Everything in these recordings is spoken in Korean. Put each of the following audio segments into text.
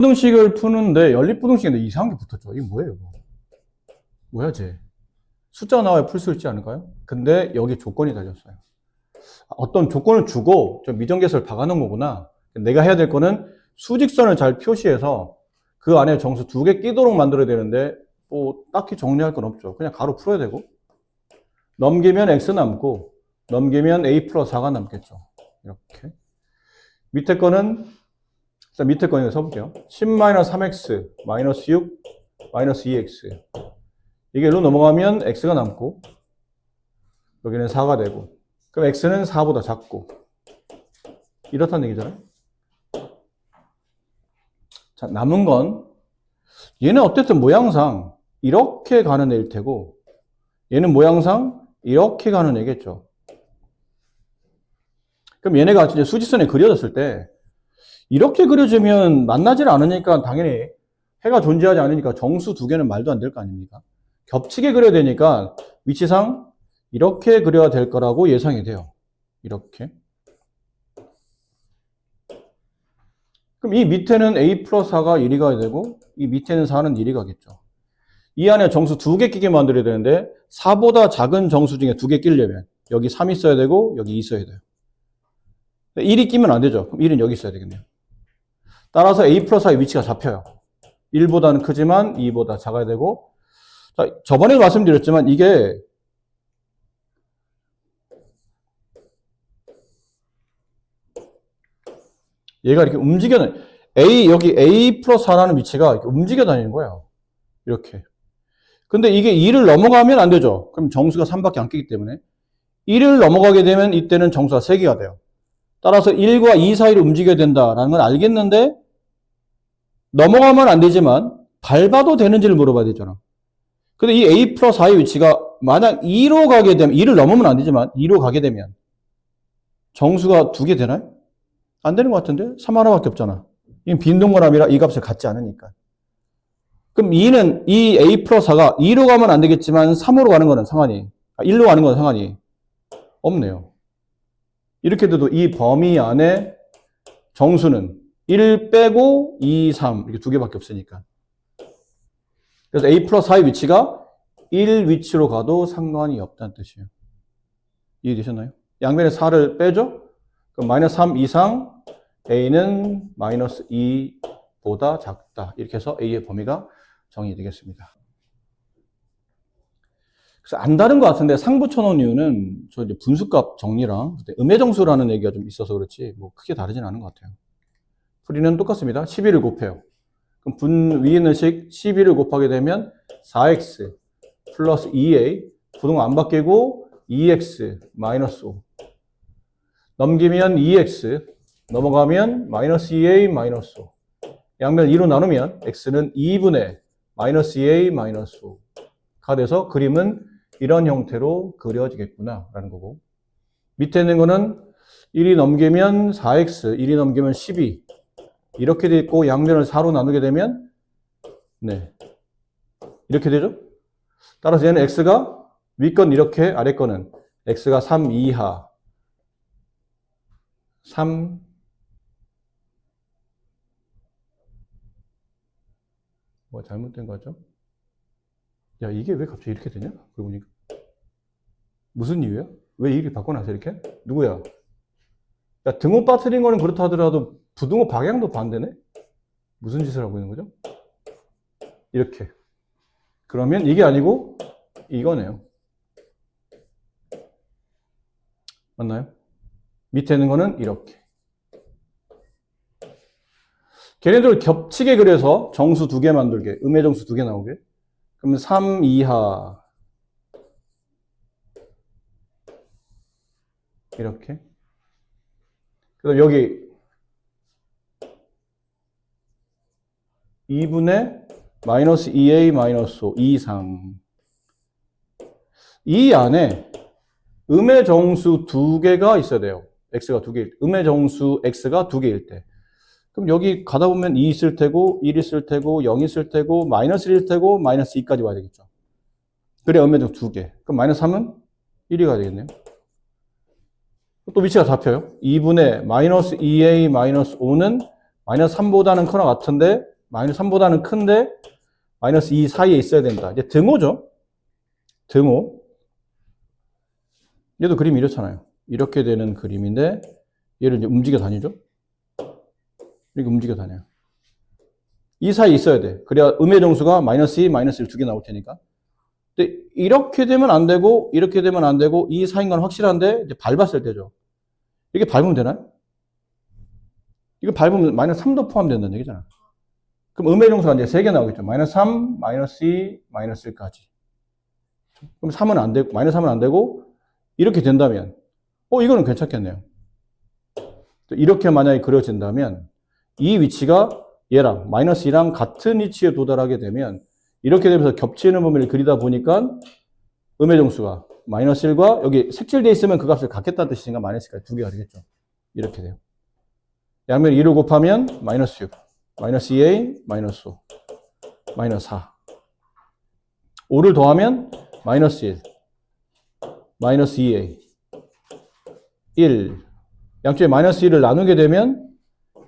부등식을 푸는데 연립부등식인데 이상한 게 붙었죠. 이게 뭐예요? 이거? 뭐야 쟤? 숫자가 나와야 풀 수 있지 않을까요? 근데 여기 조건이 달렸어요. 어떤 조건을 주고 좀 미정계수를 박아놓은 거구나. 내가 해야 될 거는 수직선을 잘 표시해서 그 안에 정수 두 개 끼도록 만들어야 되는데 뭐 딱히 정리할 건 없죠. 그냥 가로 풀어야 되고 넘기면 x 남고 넘기면 a 플러스 4가 남겠죠. 이렇게 밑에 거는 일단 밑에 거 이거 써볼게요. 10-3x 마이너스 6 마이너스 2x 이게 로 넘어가면 x가 남고 여기는 4가 되고 그럼 x는 4보다 작고 이렇다는 얘기잖아요. 자, 남은 건 얘는 어쨌든 모양상 이렇게 가는 애일 테고 얘는 모양상 이렇게 가는 애겠죠. 그럼 얘네가 이제 수직선에 그려졌을 때 이렇게 그려지면 만나질 않으니까 당연히 해가 존재하지 않으니까 정수 두 개는 말도 안 될 거 아닙니까? 겹치게 그려야 되니까 위치상 이렇게 그려야 될 거라고 예상이 돼요. 이렇게. 그럼 이 밑에는 a 플러스 4가 이리 가야 되고 이 밑에는 4는 이리 가겠죠. 이 안에 정수 두 개 끼게 만들어야 되는데 4보다 작은 정수 중에 두 개 끼려면 여기 3 있어야 되고 여기 2 있어야 돼요. 1이 끼면 안 되죠. 그럼 1은 여기 있어야 되겠네요. 따라서 a 플러스 4의 위치가 잡혀요. 1보다는 크지만 2보다 작아야 되고 자, 저번에 말씀드렸지만 이게 얘가 이렇게 움직여 다니는 여기 a 플러스 4라는 위치가 이렇게 움직여 다니는 거예요. 이렇게. 근데 이게 2를 넘어가면 안 되죠. 그럼 정수가 3밖에 안 끼기 때문에 1을 넘어가게 되면 이때는 정수가 3개가 돼요. 따라서 1과 2 사이를 움직여야 된다라는 건 알겠는데 넘어가면 안 되지만 밟아도 되는지를 물어봐야 되잖아. 근데 이 a 플러스 4의 위치가 만약 2로 가게 되면 2를 넘으면 안 되지만 2로 가게 되면 정수가 2개 되나요? 안 되는 것 같은데? 3 하나밖에 없잖아. 이건 빈동그라미라 이 값을 갖지 않으니까. 그럼 2는 이 a 플러스 4가 2로 가면 안 되겠지만 3으로 가는 거는 상관이 1로 가는 건 상관이 없네요. 이렇게 돼도 이 범위 안에 정수는 1 빼고 2, 3 이렇게 두 개밖에 없으니까. 그래서 a 플러스 4의 위치가 1 위치로 가도 상관이 없다는 뜻이에요. 이해되셨나요? 양변에 4를 빼죠? 그럼 마이너스 3 이상 a는 마이너스 2보다 작다. 이렇게 해서 a의 범위가 정의되겠습니다. 그래서 안 다른 것 같은데 상 붙여놓은 이유는 저 이제 분수값 정리랑 음해정수라는 얘기가 좀 있어서 그렇지 뭐 크게 다르진 않은 것 같아요. 풀이는 똑같습니다. 11을 곱해요. 그럼 위에 있는 식 11을 곱하게 되면 4x 플러스 2a 부등호 안 바뀌고 2x 마이너스 5 넘기면 2x 넘어가면 마이너스 2a 마이너스 5 양면 2로 나누면 x는 2분의 마이너스 2a 마이너스 5가 돼서 그림은 이런 형태로 그려지겠구나 라는 거고 밑에 있는 거는 1이 넘기면 4x 1이 넘기면 12 이렇게 돼 있고 양면을 4로 나누게 되면 네 이렇게 되죠. 따라서 얘는 x가 위 건 이렇게 아래 거는 x가 3 이하 3 뭐 잘못된 거죠? 야 이게 왜 갑자기 이렇게 되냐? 그러고 보니까 무슨 이유야? 왜 이렇게 바꿔놨어 이렇게? 누구야? 야 등호 빠뜨린 거는 그렇다 하더라도 부등호 방향도 반대네? 무슨 짓을 하고 있는 거죠? 이렇게. 그러면 이게 아니고 이거네요. 맞나요? 밑에 있는 거는 이렇게. 걔네들 겹치게 그려서 정수 두 개 만들게. 음의 정수 두 개 나오게. 그러면 3 이하 이렇게. 그다음 여기 2분의 마이너스 2a 마이너스 5 2 이상 이 안에 음의 정수 두 개가 있어야 돼요. x가 두 개일 때. 음의 정수 x가 두 개일 때. 그럼 여기 가다 보면 2 있을 테고 1 있을 테고 0 있을 테고 마이너스 1일 테고 마이너스 2까지 와야 되겠죠. 그래 음의 정수 두 개. 그럼 마이너스 3은 1이 가야 되겠네요. 또 위치가 잡혀요. 2분의 마이너스 2a 마이너스 5는 마이너스 3보다는 커나 같은데, 마이너스 3보다는 큰데, 마이너스 2 사이에 있어야 된다. 이제 등호죠. 등호. 얘도 그림이 이렇잖아요. 이렇게 되는 그림인데, 얘를 이제 움직여 다니죠. 이렇게 움직여 다녀요. 이 사이에 있어야 돼. 그래야 음의 정수가 마이너스 2, 마이너스 1 두 개 나올 테니까. 근데 이렇게 되면 안 되고, 이렇게 되면 안 되고, 이 사이인 건 확실한데, 이제 밟았을 때죠. 이렇게 밟으면 되나요? 이거 밟으면 마이너스 3도 포함된다는 얘기잖아. 그럼 음의 정수가 이제 3개 나오겠죠. 마이너스 3, 마이너스 2, 마이너스 1까지. 그럼 3은 안 되고, 마이너스 3은 안 되고, 이렇게 된다면, 이거는 괜찮겠네요. 이렇게 만약에 그려진다면, 이 위치가 얘랑, 마이너스 2랑 같은 위치에 도달하게 되면, 이렇게 되면서 겹치는 범위를 그리다 보니까, 음의 정수가 마이너스 1과 여기 색칠되어 있으면 그 값을 갖겠다는 뜻인가, 마이너스까지 두 개가 되겠죠. 이렇게 돼요. 양면 2를 곱하면 마이너스 6, 마이너스 2a, 마이너스 5, 마이너스 4. 5를 더하면 마이너스 1, 마이너스 2a, 1. 양쪽에 마이너스 1을 나누게 되면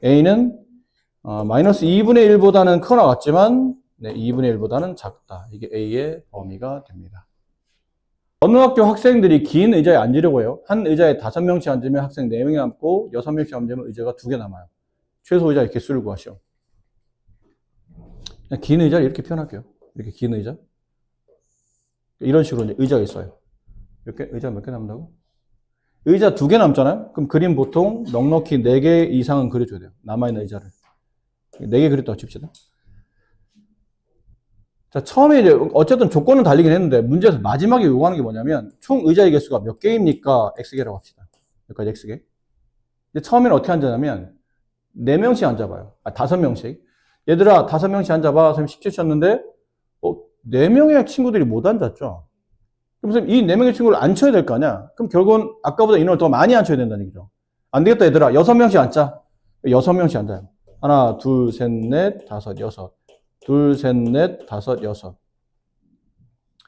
a는 마이너스 2분의 1보다는 커나 같지만 2분의 1보다는 작다. 이게 a의 범위가 됩니다. 어느 학교 학생들이 긴 의자에 앉으려고 해요. 한 의자에 5명씩 앉으면 학생 4명이 남고 6명씩 앉으면 의자가 2개 남아요. 최소 의자의 개수를 구하시오. 그냥 긴 의자를 이렇게 표현할게요. 이렇게 긴 의자. 이런 식으로 이제 의자가 있어요. 이렇게 의자가 몇 개 남는다고? 의자 2개 남잖아요? 그럼 그림 보통 넉넉히 4개 이상은 그려줘야 돼요. 남아있는 의자를. 4개 그렸다고 칩시다. 자, 처음에 이제 어쨌든 조건은 달리긴 했는데 문제에서 마지막에 요구하는 게 뭐냐면 총 의자의 개수가 몇 개입니까? X개라고 합시다. 여기까지 X개. 근데 처음에는 어떻게 앉아냐면 4명씩 앉아봐요. 5명씩. 얘들아 5명씩 앉아봐. 선생님 쉽게 쳤는데 4명의 친구들이 못 앉았죠. 그럼 선생님 이 4명의 친구를 앉혀야 될 거 아니야? 그럼 결국은 아까보다 인원을 더 많이 앉혀야 된다는 얘기죠. 안 되겠다 얘들아 6명씩 앉자. 6명씩 앉아요. 하나, 둘, 셋, 넷, 다섯, 여섯. 둘, 셋, 넷, 다섯, 여섯.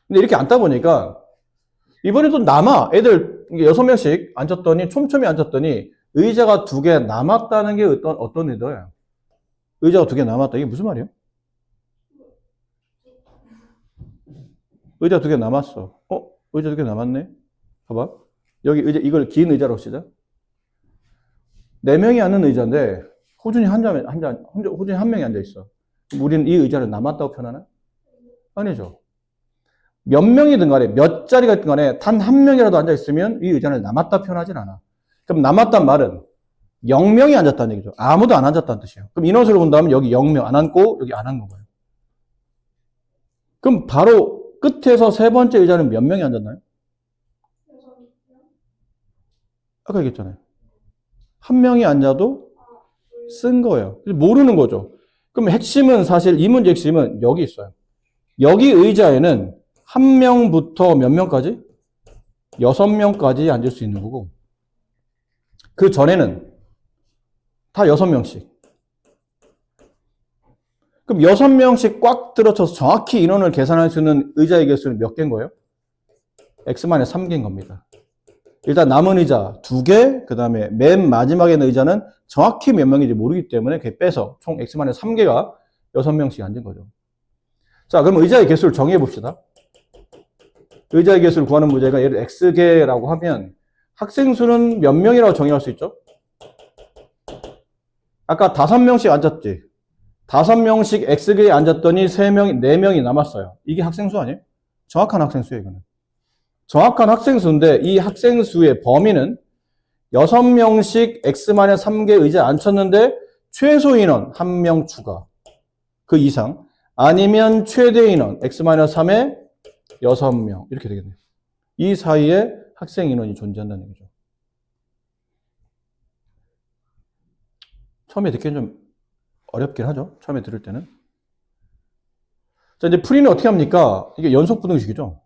근데 이렇게 앉다 보니까 이번에도 남아. 애들 6명씩 앉았더니 촘촘히 앉았더니 의자가 2개 남았다는 게 어떤 의도예요? 의자가 2개 남았다. 이게 무슨 말이에요? 의자 2개 남았어. 의자 2개 남았네. 봐봐. 여기 의자, 이걸 긴 의자로 쓰자. 4명이 앉는 의자인데 호준이 호준이 한 명이 앉아 있어. 우리는 이 의자를 남았다고 표현하나? 아니죠. 몇 명이든 간에 몇 자리가 있든 간에 단 한 명이라도 앉아 있으면 이 의자를 남았다 표현하진 않아. 그럼 남았단 말은 0명이 앉았다는 얘기죠. 아무도 안 앉았다는 뜻이에요. 그럼 인원수를 본다면 여기 0명 안 앉고 여기 안 앉는 거예요. 그럼 바로 끝에서 세 번째 의자는 몇 명이 앉았나요? 아까 얘기했잖아요. 한 명이 앉아도 쓴 거예요. 모르는 거죠. 그럼 핵심은 사실 이 문제 핵심은 여기 있어요. 여기 의자에는 한 명부터 몇 명까지? 6명까지 앉을 수 있는 거고 그 전에는 다 6명씩. 그럼 6명씩 꽉 들어쳐서 정확히 인원을 계산할 수 있는 의자의 개수는 몇 개인 거예요? X-3개인 겁니다. 일단 남은 의자 2개, 그 다음에 맨 마지막에 있는 의자는 정확히 몇 명인지 모르기 때문에 그게 빼서 총 X-3개가 6명씩 앉은 거죠. 자, 그럼 의자의 개수를 정해 봅시다. 의자의 개수를 구하는 문제가 예를 X개라고 하면 학생 수는 몇 명이라고 정의할 수 있죠? 아까 5명씩 앉았지. 5명씩 X개에 앉았더니 4명이 남았어요. 이게 학생 수 아니에요? 정확한 학생 수예요, 이거는. 정확한 학생 수인데 이 학생 수의 범위는 6명씩 X-3개 의자에 앉혔는데 최소 인원 1명 추가. 그 이상. 아니면 최대 인원 X-3에 6명. 이렇게 되겠네요. 이 사이에 학생 인원이 존재한다는 얘기죠. 처음에 듣기엔 좀 어렵긴 하죠. 처음에 들을 때는. 자, 이제 풀이는 어떻게 합니까? 이게 연속 부등식이죠.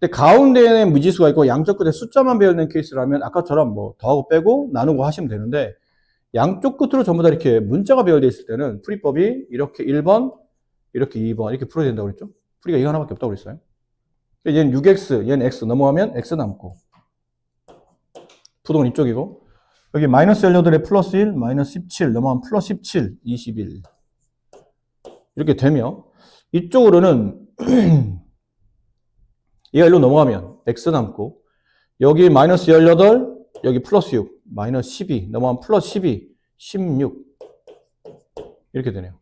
근데 가운데에는 미지수가 있고 양쪽 끝에 숫자만 배열된 케이스라면 아까처럼 뭐 더하고 빼고 나누고 하시면 되는데 양쪽 끝으로 전부 다 이렇게 문자가 배열되어 있을 때는 풀이법이 이렇게 1번, 이렇게 2번 이렇게 풀어야 된다고 그랬죠. 풀이가 이거 하나밖에 없다고 그랬어요. 얘는 6x, 얘는 x 넘어가면 x 남고 부동은 이쪽이고 여기 마이너스 18에 플러스 1, 마이너스 17, 넘어가면 플러스 17, 21. 이렇게 되며, 이쪽으로는, 얘가 일로 넘어가면 x 남고, 여기 마이너스 18, 여기 플러스 6, 마이너스 12, 넘어가면 플러스 12, 16. 이렇게 되네요.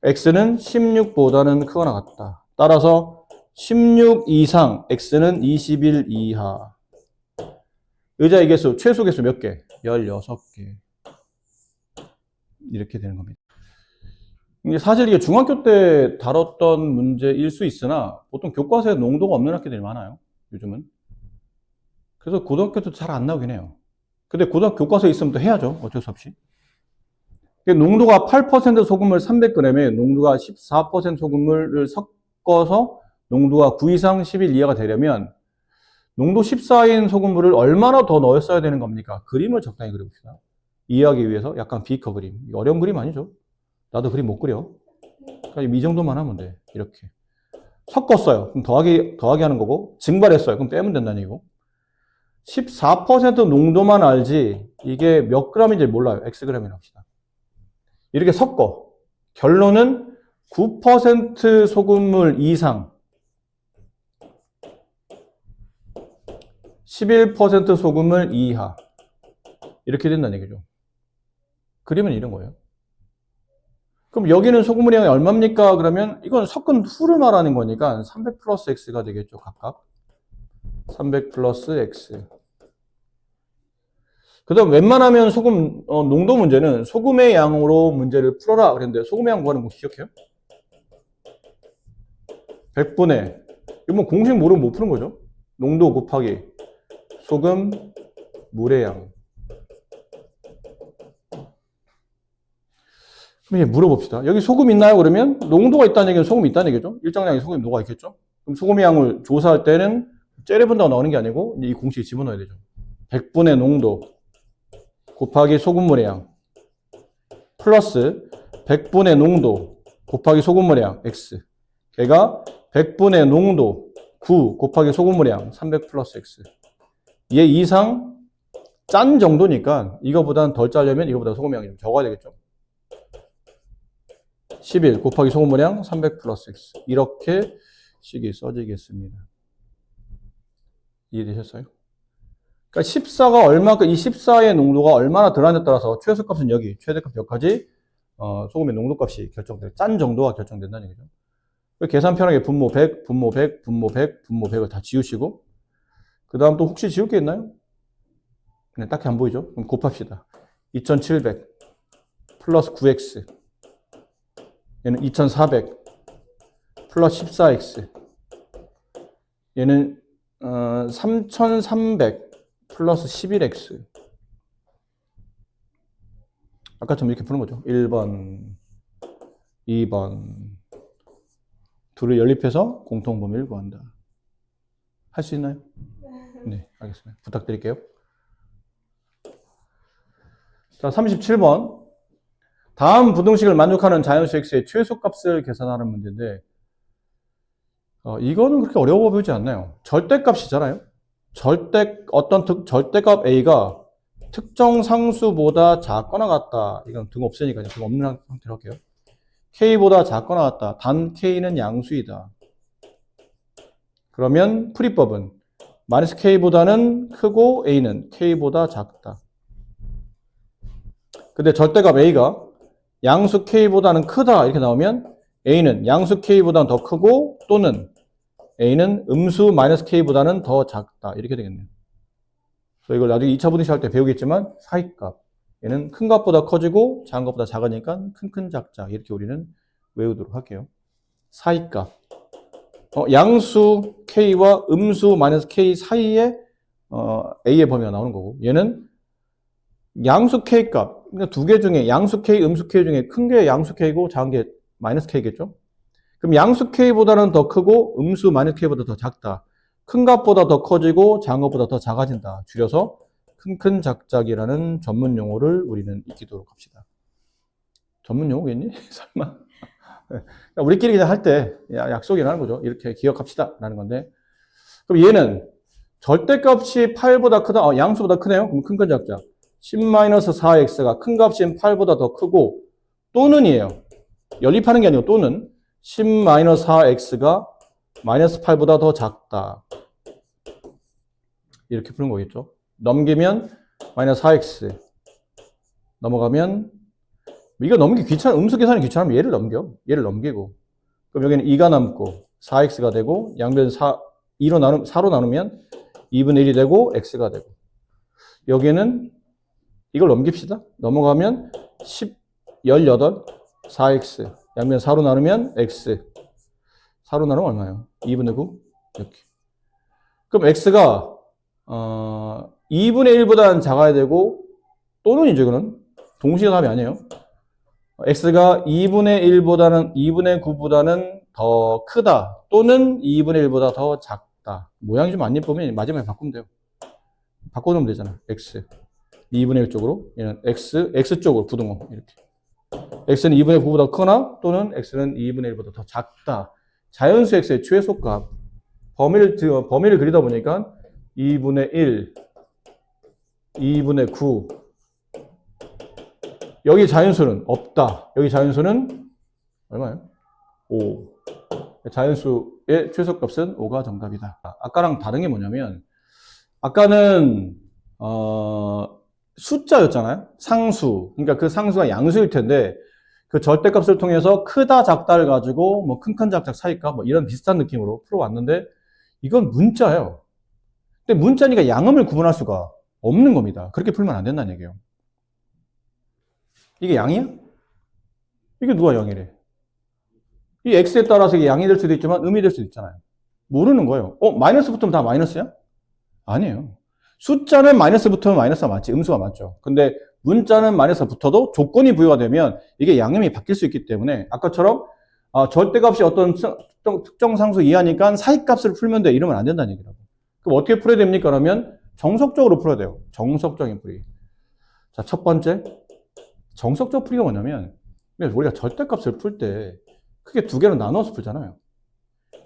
x는 16보다는 크거나 같다. 따라서 16 이상, x는 21 이하. 의자의 개수, 최소 개수 몇 개? 16개. 이렇게 되는 겁니다. 사실 이게 중학교 때 다뤘던 문제일 수 있으나 보통 교과서에 농도가 없는 학교들이 많아요. 요즘은. 그래서 고등학교 때도 잘 안 나오긴 해요. 근데 고등학교 교과서에 있으면 또 해야죠. 어쩔 수 없이. 농도가 8% 소금물 300g에 농도가 14% 소금물을 섞어서 농도가 9 이상 11 이하가 되려면 농도 14인 소금물을 얼마나 더 넣었어야 되는 겁니까? 그림을 적당히 그려봅시다. 이해하기 위해서 약간 비커 그림. 어려운 그림 아니죠? 나도 그림 못 그려. 그러니까 이 정도만 하면 돼. 이렇게. 섞었어요. 그럼 더하기 하는 거고, 증발했어요. 그럼 떼면 된다는 얘기고. 14% 농도만 알지, 이게 몇 g인지 몰라요. xg이라고 합시다. 이렇게 섞어. 결론은 9% 소금물 이상, 11% 소금물 이하. 이렇게 된다는 얘기죠. 그림은 이런 거예요. 그럼 여기는 소금물의 양이 얼마입니까? 그러면 이건 섞은 후를 말하는 거니까 300 플러스 x가 되겠죠, 각각. 300 플러스 x. 그 다음 웬만하면 소금, 농도 문제는 소금의 양으로 문제를 풀어라 그랬는데 소금의 양 구하는 거 기억해요? 100분의, 이거 뭐 공식 모르면 못 푸는 거죠. 농도 곱하기 소금, 물의 양. 그럼 이제 물어봅시다. 여기 소금 있나요? 그러면 농도가 있다는 얘기는 소금이 있다는 얘기죠. 일정량의 소금이 녹아 있겠죠. 그럼 소금의 양을 조사할 때는 째려본다고 나오는 게 아니고 이 공식에 집어넣어야 되죠. 100분의 농도 곱하기 소금물의 양 플러스 100분의 농도 곱하기 소금물의 양 x. 걔가 100분의 농도 9 곱하기 소금물의 양 300 플러스 x. 얘 이상 짠 정도니까 이거보다는 덜 짜려면 이거보다 소금의 양이 좀 적어야 되겠죠. 11 곱하기 소금물량 300 플러스 x. 이렇게 식이 써지겠습니다. 이해되셨어요? 그러니까 14가 얼마큼, 이 14의 농도가 얼마나 들어가냐에 따라서 최소값은 여기, 최대값 여기까지 소금의 농도값이 결정돼요. 짠 정도가 결정된다는 얘기죠. 계산 편하게 분모 100, 분모 100, 분모 100, 분모 100을 다 지우시고 그 다음 또 혹시 지울 게 있나요? 그냥 딱히 안 보이죠? 그럼 곱합시다. 2700 플러스 9x 얘는 2400 플러스 14x 얘는 3300 플러스 11x 아까처럼 이렇게 푸는 거죠. 1번 2번 둘을 연립해서 공통범위를 구한다. 할 수 있나요? 네, 알겠습니다. 부탁드릴게요. 자, 37번 다음 부등식을 만족하는 자연수 x의 최소값을 계산하는 문제인데 이거는 그렇게 어려워 보이지 않나요? 절대값이잖아요. 절대값 a가 특정 상수보다 작거나 같다. 이건 등 없으니까 등 없는 상태로 할게요. k보다 작거나 같다. 단 k는 양수이다. 그러면 풀이법은 마이너스 k보다는 크고 a는 k보다 작다. 근데 절대값 a가 양수 k보다는 크다 이렇게 나오면 a는 양수 k보다는 더 크고 또는 a는 음수 마이너스 k보다는 더 작다 이렇게 되겠네요. 그래서 이걸 나중에 2차 부등식 할 때 배우겠지만 사이값 얘는 큰 값보다 커지고 작은 값보다 작으니까 큰 작자 이렇게 우리는 외우도록 할게요. 사이값 양수 k와 음수 마이너스 k 사이에 a의 범위가 나오는 거고 얘는 양수 k 값 그러니까 두 개 중에 양수 k, 음수 k 중에 큰 게 양수 k고 작은 게 마이너스 k겠죠? 그럼 양수 k보다는 더 크고 음수 마이너스 k보다 더 작다. 큰 값보다 더 커지고 작은 것보다 더 작아진다. 줄여서 큰 작작이라는 전문 용어를 우리는 익히도록 합시다. 전문 용어겠니? 설마? 우리끼리 그냥 할 때 약속이나 하는 거죠. 이렇게 기억합시다. 라는 건데. 그럼 얘는 절대값이 8보다 크다. 양수보다 크네요. 그럼 큰 작자. 10-4x가 큰 값인 8보다 더 크고 또는이에요. 연립하는 게 아니고 또는 10-4x가 마이너스 8보다 더 작다. 이렇게 푸는 거겠죠. 넘기면 마이너스 4x. 넘어가면 이거 넘기기 귀찮아. 음수 계산이 귀찮으면 얘를 넘겨. 얘를 넘기고. 그럼 여기는 2가 남고 4x가 되고 양변 4로 나누면 2분의 1이 되고 x가 되고. 여기는 이걸 넘깁시다. 넘어가면 18, 4x. 양변 4로 나누면 x. 4로 나누면 얼마예요? 2분의 9? 이렇게. 그럼 x가 2분의 1보다는 작아야 되고 또는 이제 이거는 동시에 답이 아니에요. x가 2분의 1보다는 2분의 9보다는 더 크다. 또는 2분의 1보다 더 작다. 모양이 좀 안 예쁘면 마지막에 바꾸면 돼요. 바꿔놓으면 되잖아. x. 2분의 1 쪽으로. 얘는 x 쪽으로 부등호. 이렇게. x는 2분의 9보다 크거나 또는 x는 2분의 1보다 더 작다. 자연수 x의 최소값. 범위를 그리다 보니까 2분의 1, 2분의 9. 여기 자연수는 없다. 여기 자연수는 얼마예요? 5. 자연수의 최소값은 5가 정답이다. 아까랑 다른 게 뭐냐면 아까는 숫자였잖아요. 상수. 그러니까 그 상수가 양수일 텐데 그 절대값을 통해서 크다 작다를 가지고 뭐 큰 작작 사이값 뭐 이런 비슷한 느낌으로 풀어왔는데 이건 문자예요. 근데 문자니까 양음을 구분할 수가 없는 겁니다. 그렇게 풀면 안 된다는 얘기예요. 이게 양이야? 이게 누가 양이래? 이 x에 따라서 이게 양이 될 수도 있지만 음이 될 수도 있잖아요. 모르는 거예요. 마이너스 붙으면 다 마이너스야? 아니에요. 숫자는 마이너스 붙으면 마이너스가 맞지. 음수가 맞죠. 근데 문자는 마이너스가 붙어도 조건이 부여가 되면 이게 양음이 바뀔 수 있기 때문에 아까처럼 절대값이 어떤 특정 상수 이하니까 사이값을 풀면 돼. 이러면 안 된다는 얘기라고. 그럼 어떻게 풀어야 됩니까? 그러면 정석적으로 풀어야 돼요. 정석적인 풀이. 자, 첫 번째. 정석적 풀이가 뭐냐면 우리가 절대값을 풀 때 크게 두 개로 나눠서 풀잖아요.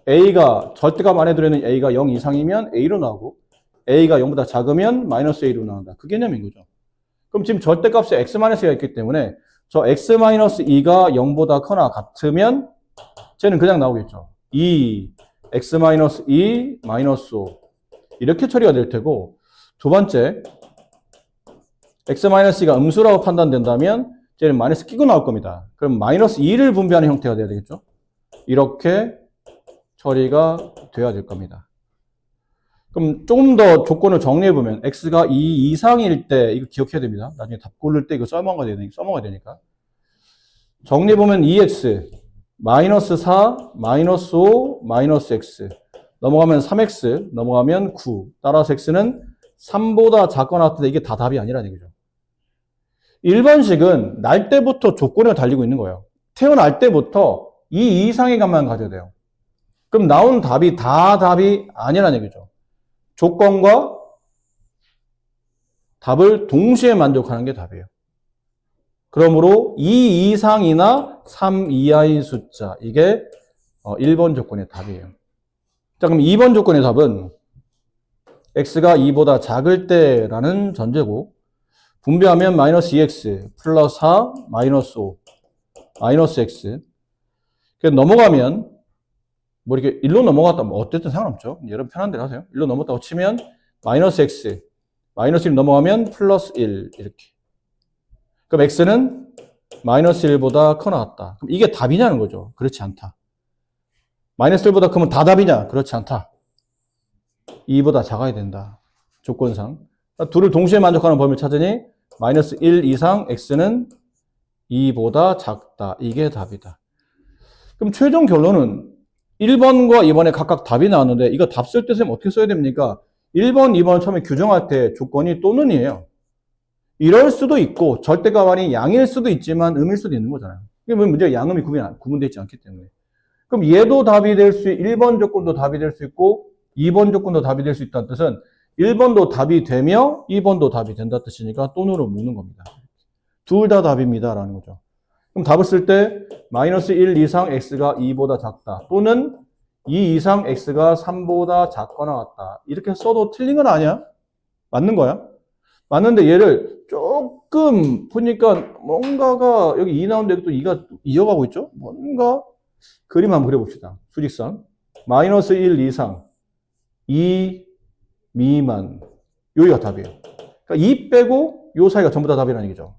a가 절대값 안에 들어있는 a가 0 이상이면 a로 나오고 a가 0보다 작으면 마이너스 a로 나온다. 그 개념인 거죠. 그럼 지금 절대값에 x-2가 있기 때문에 저 x-2가 0보다 커나 같으면 쟤는 그냥 나오겠죠. 2, x-2, 마이너스 5 이렇게 처리가 될 테고 두 번째 x-2가 음수라고 판단된다면 쟤는 마이너스 끼고 나올 겁니다. 그럼 마이너스 2를 분배하는 형태가 돼야 되겠죠. 이렇게 처리가 돼야 될 겁니다. 그럼 조금 더 조건을 정리해보면 x가 2 이상일 때 이거 기억해야 됩니다. 나중에 답 고를 때 이거 써먹어야 되니까. 정리해보면 2x, 마이너스 4, 마이너스 5, 마이너스 x 넘어가면 3x, 넘어가면 9 따라서 x는 3보다 작거나 같은데 이게 다 답이 아니라는 얘기죠. 1번식은 날 때부터 조건을 달리고 있는 거예요. 태어날 때부터 2 이상의 값만 가져야 돼요. 그럼 나온 답이 다 답이 아니라는 얘기죠. 조건과 답을 동시에 만족하는 게 답이에요. 그러므로 2 이상이나 3 이하의 숫자 이게 1번 조건의 답이에요. 자, 그럼 2번 조건의 답은 x가 2보다 작을 때라는 전제고 분배하면 마이너스 2x 플러스 4 마이너스 5 마이너스 x 넘어가면 뭐 이렇게 1로 넘어갔다 뭐 어쨌든 상관없죠. 여러분 편한 대로 하세요. 1로 넘어갔다고 치면 마이너스 x 마이너스 1 넘어가면 플러스 1 이렇게 그럼 x는 마이너스 1보다 커 나왔다. 그럼 이게 답이냐는 거죠. 그렇지 않다. 마이너스 1보다 크면 다 답이냐? 그렇지 않다. 2보다 작아야 된다. 조건상. 둘을 동시에 만족하는 범위를 찾으니 마이너스 1 이상 x는 2보다 작다. 이게 답이다. 그럼 최종 결론은 1번과 2번에 각각 답이 나왔는데 이거 답 쓸 때 선생님 어떻게 써야 됩니까? 1번, 2번 처음에 규정할 때 조건이 또는이에요. 이럴 수도 있고 절대값 아닌 양일 수도 있지만 음일 수도 있는 거잖아요. 이게 문제가 양음이 구분되어 있지 않기 때문에. 그럼 얘도 답이 될 수, 1번 조건도 답이 될 수 있고 2번 조건도 답이 될 수 있다는 뜻은 1번도 답이 되며 2번도 답이 된다는 뜻이니까 또는으로 묶는 겁니다. 둘 다 답입니다. 라는 거죠. 그럼 답을 쓸 때 마이너스 1 이상 x가 2보다 작다. 또는 2 이상 x가 3보다 작거나 같다. 이렇게 써도 틀린 건 아니야. 맞는 거야. 맞는데 얘를 조금 보니까 뭔가가 여기 2 나오는데 또 2가 이어가고 있죠? 뭔가 그림 한번 그려봅시다. 수직선. 마이너스 1 이상, 2 미만. 여기가 답이에요. 그러니까 2 빼고 요 사이가 전부 다 답이라는 얘기죠.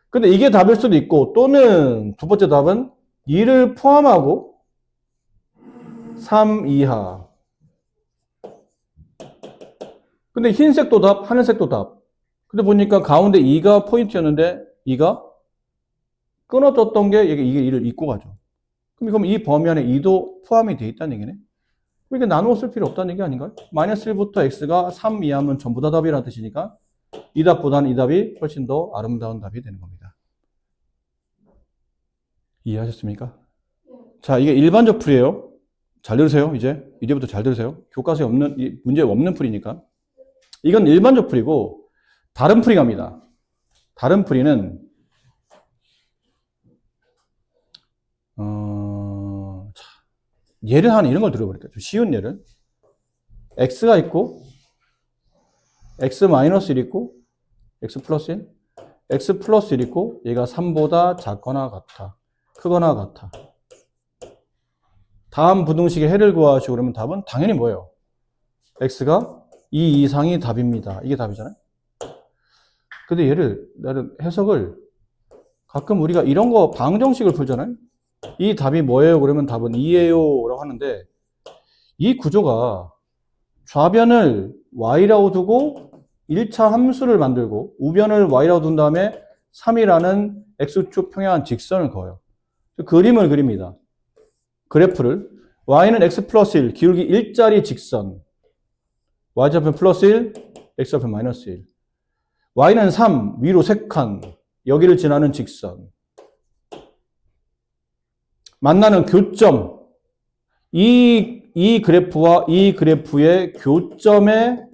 근데 이게 답일 수도 있고 또는 두 번째 답은 2를 포함하고 3 이하. 근데 흰색도 답, 하늘색도 답. 근데 보니까 가운데 2가 포인트였는데 2가 끊어졌던 게 이게 2를 잇고 가죠. 그럼 이 범위 안에 2도 포함이 돼 있다는 얘기네. 그러니까 나누어 쓸 필요 없다는 얘기 아닌가요? 마이너스 1부터 x가 3 이하면 전부 다 답이라는 뜻이니까 이 답보다는 이 답이 훨씬 더 아름다운 답이 되는 겁니다. 이해하셨습니까? 자, 이게 일반적 풀이에요. 잘 들으세요, 이제부터 잘 들으세요. 교과서에 없는, 문제 없는 풀이니까. 이건 일반적 풀이고, 다른 풀이 갑니다. 다른 풀이는, 예를 하나 이런 걸 들어버릴게요. 좀 쉬운 예를. x가 있고, x 마이너스 1 있고, x 플러스 1, x 플러스 1 있고, 얘가 3보다 작거나 같아. 크거나 같아. 다음 부등식의 해를 구하시고 그러면 답은 당연히 뭐예요? x가 2 이상이 답입니다. 이게 답이잖아요. 근데 얘를 나름 해석을 가끔 우리가 이런 거 방정식을 풀잖아요. 이 답이 뭐예요? 그러면 답은 2예요 라고 하는데 이 구조가 좌변을 y라고 두고 1차 함수를 만들고 우변을 y라고 둔 다음에 3이라는 x축 평행한 직선을 그어요. 그림을 그립니다. 그래프를 y는 x 플러스 1, 기울기 1짜리 직선 y좌편 플러스 1, x좌편 마이너스 1 y는 3, 위로 3칸 여기를 지나는 직선 만나는 교점 이 그래프와 이 그래프의 교점의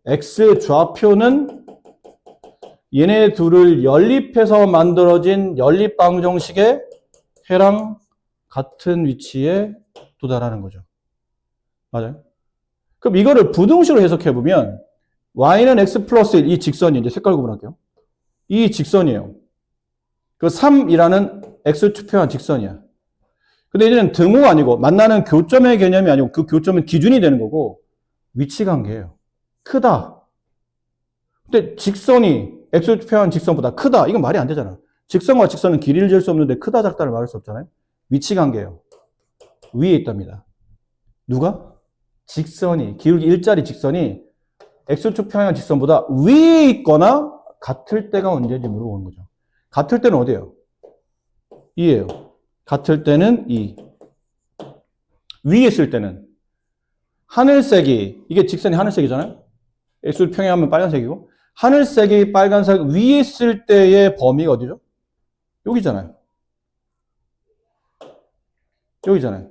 x 좌표는 얘네 둘을 연립해서 만들어진 연립방정식의 해랑 같은 위치에 도달하는 거죠. 맞아요? 그럼 이거를 부등식으로 해석해보면 y는 x 플러스 1, 이 직선이 이제 색깔 구분할게요. 이 직선이에요. 그 3이라는 x축 표한 직선이야. 근데 이제는 등호가 아니고 만나는 교점의 개념이 아니고 그 교점은 기준이 되는 거고 위치 관계예요. 크다. 근데 직선이 x축 표한 직선보다 크다. 이건 말이 안 되잖아. 직선과 직선은 길이를 잴 수 없는데 크다 작다를 말할 수 없잖아요. 위치 관계예요. 위에 있답니다. 누가? 직선이 기울기 1짜리 직선이 x축 평행한 직선보다 위에 있거나 같을 때가 언제인지 물어보는 거죠. 같을 때는 어디예요? 2예요. 같을 때는 2. 위에 있을 때는 하늘색이 이게 직선이 하늘색이잖아요. x축 평행하면 빨간색이고 하늘색이 빨간색 위에 있을 때의 범위가 어디죠? 여기잖아요. 여기잖아요.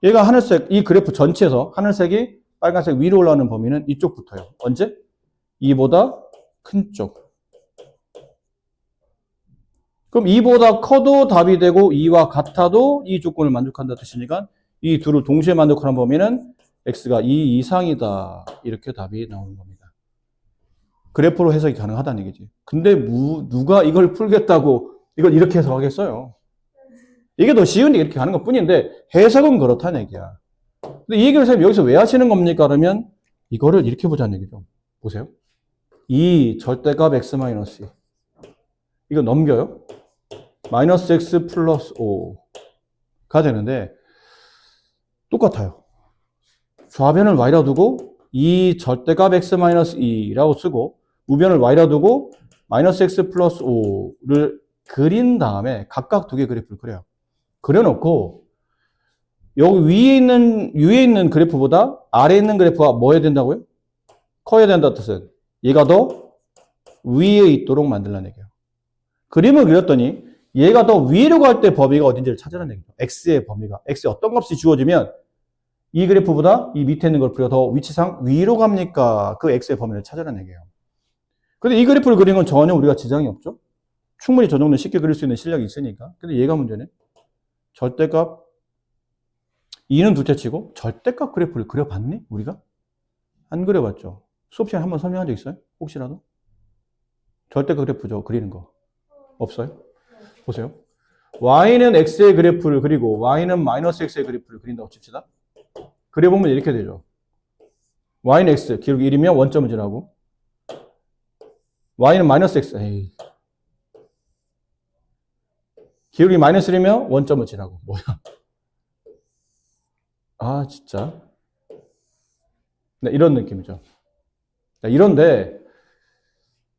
얘가 하늘색, 이 그래프 전체에서 하늘색이 빨간색 위로 올라가는 범위는 이쪽부터요. 언제? 2보다 큰 쪽. 그럼 2보다 커도 답이 되고 2와 같아도 이 조건을 만족한다 뜻이니까 이 둘을 동시에 만족하는 범위는 x가 2 이상이다. 이렇게 답이 나오는 겁니다. 그래프로 해석이 가능하다는 얘기지. 근데 누가 이걸 풀겠다고 이걸 이렇게 해석하겠어요? 이게 더 쉬운데 이렇게 가는 것 뿐인데 해석은 그렇다는 얘기야. 근데 이 얘기를 선생님 여기서 왜 하시는 겁니까? 그러면 이거를 이렇게 보자는 얘기죠. 보세요. 이 절대값 x 마이너스 2. 이거 넘겨요. 마이너스 x 플러스 5가 되는데 똑같아요. 좌변을 y라고 두고 이 절대값 x 마이너스 2라고 쓰고 우변을 y라고 두고 마이너스 x 플러스 5를 그린 다음에 각각 두 개 그래프를 그려요. 그려놓고 여기 위에 있는 그래프보다 아래에 있는 그래프가 뭐 해야 된다고요? 커야 된다 뜻은 얘가 더 위에 있도록 만들라는 얘기예요. 그림을 그렸더니 얘가 더 위로 갈 때 범위가 어딘지를 찾으라는 얘기죠. x의 범위가. x의 어떤 값이 주어지면 이 그래프보다 이 밑에 있는 그래프가 더 위치상 위로 갑니까? 그 x의 범위를 찾으라는 얘기예요. 근데 이 그래프를 그리는 건 전혀 우리가 지장이 없죠. 충분히 저 정도는 쉽게 그릴 수 있는 실력이 있으니까. 근데 얘가 문제네. 절대값 2는 둘째 치고 절대값 그래프를 그려봤니? 우리가? 안 그려봤죠. 수업 시간에 한번 설명한 적 있어요? 혹시라도? 절대값 그래프죠. 그리는 거. 없어요? 보세요. y는 x의 그래프를 그리고 y는 마이너스 x의 그래프를 그린다고 칩시다. 그려보면 이렇게 되죠. y는 x, 기울기 1이면 원점을 지나고 y는 마이너스 x, 에이. 기울기 마이너스 1이면 원점을 지나고 뭐야. 아 진짜. 네, 이런 느낌이죠. 이런데